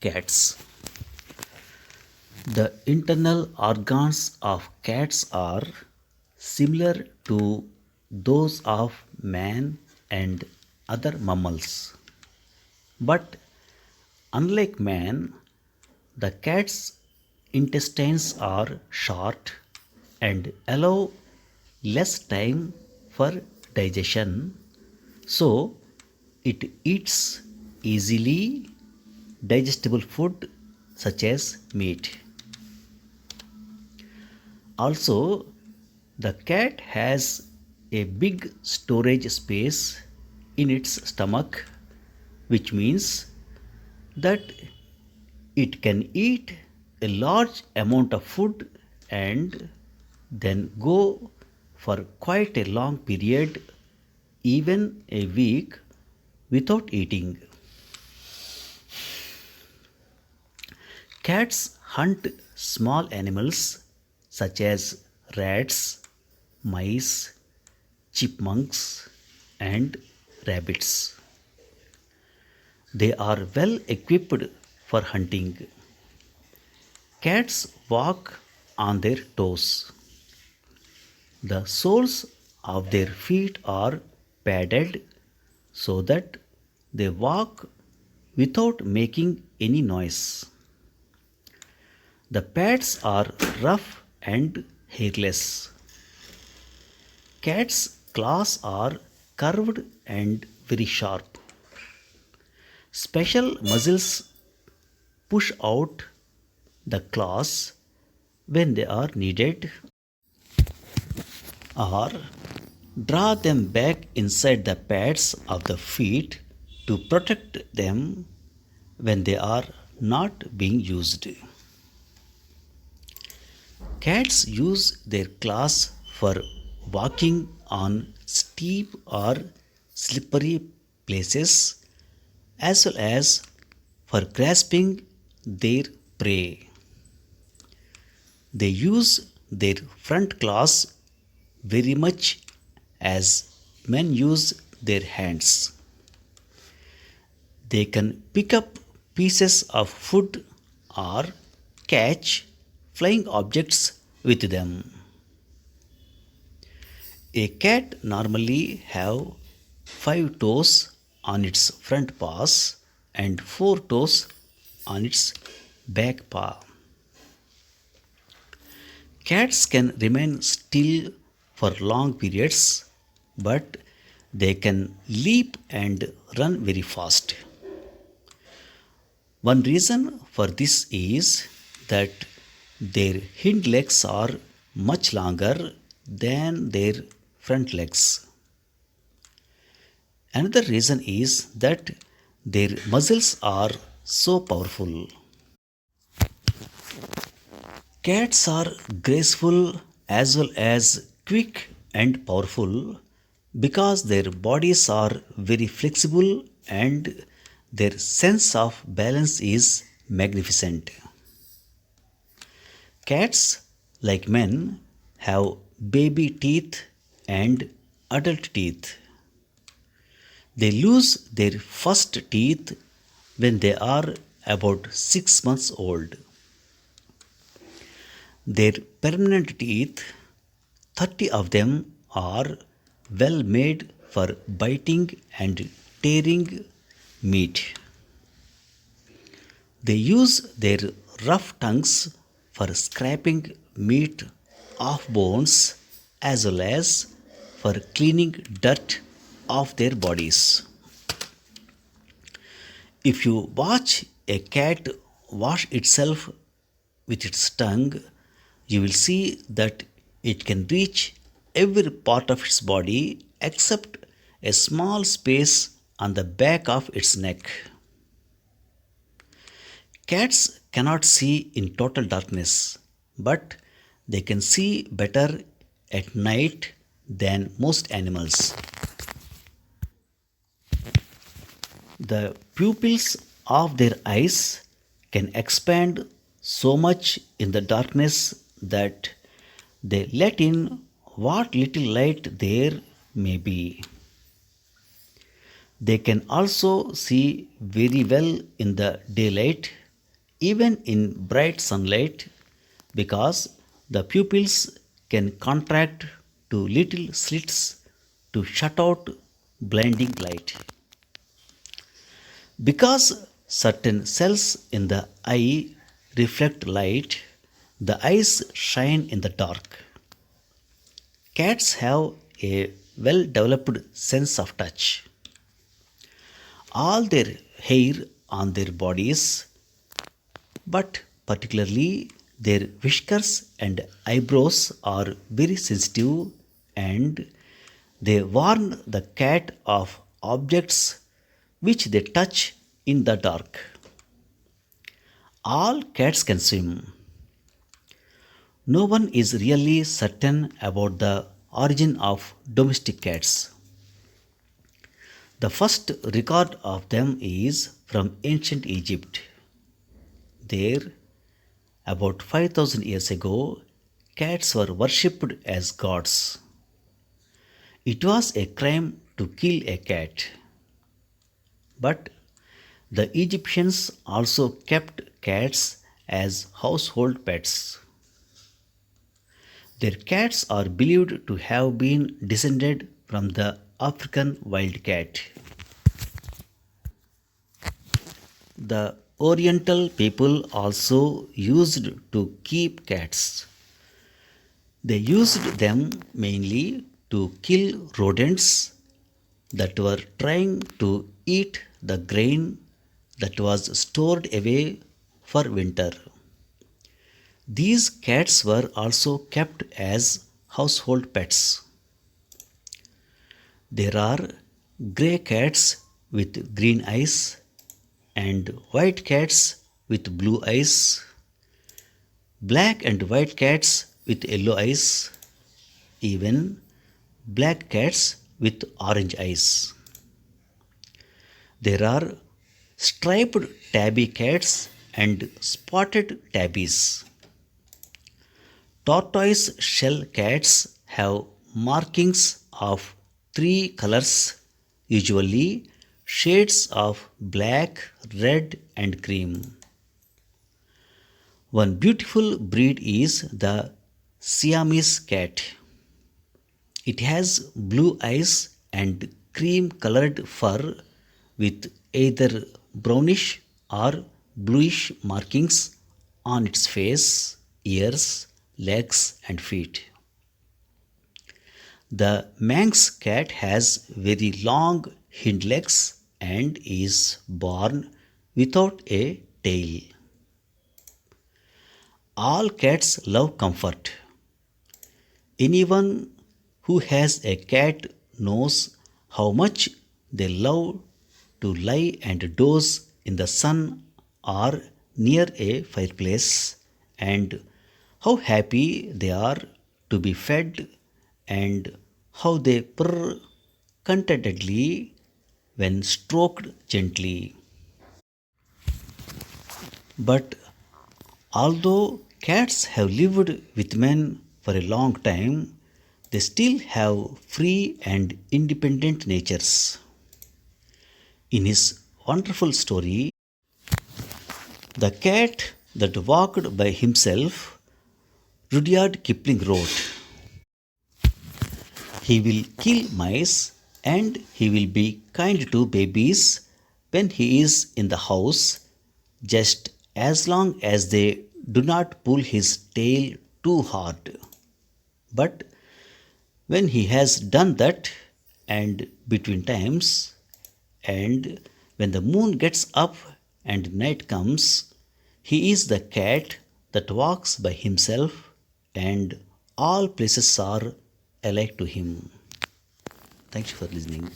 cats. The internal organs of cats are similar to those of man and other mammals. But unlike man, the cat's intestines are short and allow less time for digestion, so it eats easily digestible food such as meat. Also, the cat has a big storage space in its stomach, which means that it can eat a large amount of food and then go for quite a long period, even a week, without eating. Cats hunt small animals such as rats, mice, chipmunks, and rabbits. They are well equipped for hunting. Cats walk on their toes. The soles of their feet are padded so that they walk without making any noise. The pads are rough and hairless. Cats' claws are curved and very sharp. Special muscles push out the claws when they are needed or draw them back inside the pads of the feet to protect them when they are not being used. Cats use their claws for walking on steep or slippery places as well as for grasping their prey. They use their front claws very much as men use their hands. They can pick up pieces of food or catch flying objects with them. A cat normally have 5 toes on its front paws and 4 toes on its back paw. Cats can remain still for long periods, but they can leap and run very fast. One reason for this is that their hind legs are much longer than their front legs. Another reason is that their muscles are so powerful. Cats are graceful as well as quick and powerful because their bodies are very flexible and their sense of balance is magnificent. Cats, like men, have baby teeth and adult teeth. They lose their first teeth when they are about 6 months old. Their permanent teeth, 30 of them, are well made for biting and tearing meat. They use their rough tongues for scraping meat off bones as well as for cleaning dirt off their bodies. If you watch a cat wash itself with its tongue, you will see that it can reach every part of its body except a small space on the back of its neck. Cats cannot see in total darkness, but they can see better at night than most animals. The pupils of their eyes can expand so much in the darkness that they let in what little light there may be. They can also see very well in the daylight even in bright sunlight because the pupils can contract to little slits to shut out blinding light. Because certain cells in the eye reflect light, the eyes shine in the dark. Cats have a well developed sense of touch. All their hair on their bodies, but particularly their whiskers and eyebrows, are very sensitive and they warn the cat of objects which they touch in the dark. All cats can swim. No one is really certain about the origin of domestic cats. The first record of them is from ancient Egypt. There, about 5000 years ago, cats were worshipped as gods. It was a crime to kill a cat. But the Egyptians also kept cats as household pets. Their cats are believed to have been descended from the African wild cat. The Oriental people also used to keep cats. They used them mainly to kill rodents that were trying to eat the grain that was stored away for winter. These cats were also kept as household pets. There are grey cats with green eyes and white cats with blue eyes, black and white cats with yellow eyes, even black cats with orange eyes. There are striped tabby cats and spotted tabbies. Tortoise shell cats have markings of three colors, usually shades of black, red, and cream. One beautiful breed is the Siamese cat. It has blue eyes and cream colored fur with either brownish or bluish markings on its face, ears, legs, and feet. The Manx cat has very long hind legs and is born without a tail. All cats love comfort. Anyone who has a cat knows how much they love to lie and doze in the sun or near a fireplace, and how happy they are to be fed, and how they purr contentedly when stroked gently. But although cats have lived with men for a long time, they still have free and independent natures. In his wonderful story, The Cat That Walked by Himself, Rudyard Kipling wrote, "He will kill mice and he will be kind to babies when he is in the house, just as long as they do not pull his tail too hard. But when he has done that, and between times, and when the moon gets up and night comes, he is the cat that walks by himself, and all places are alike to him." Thank you for listening.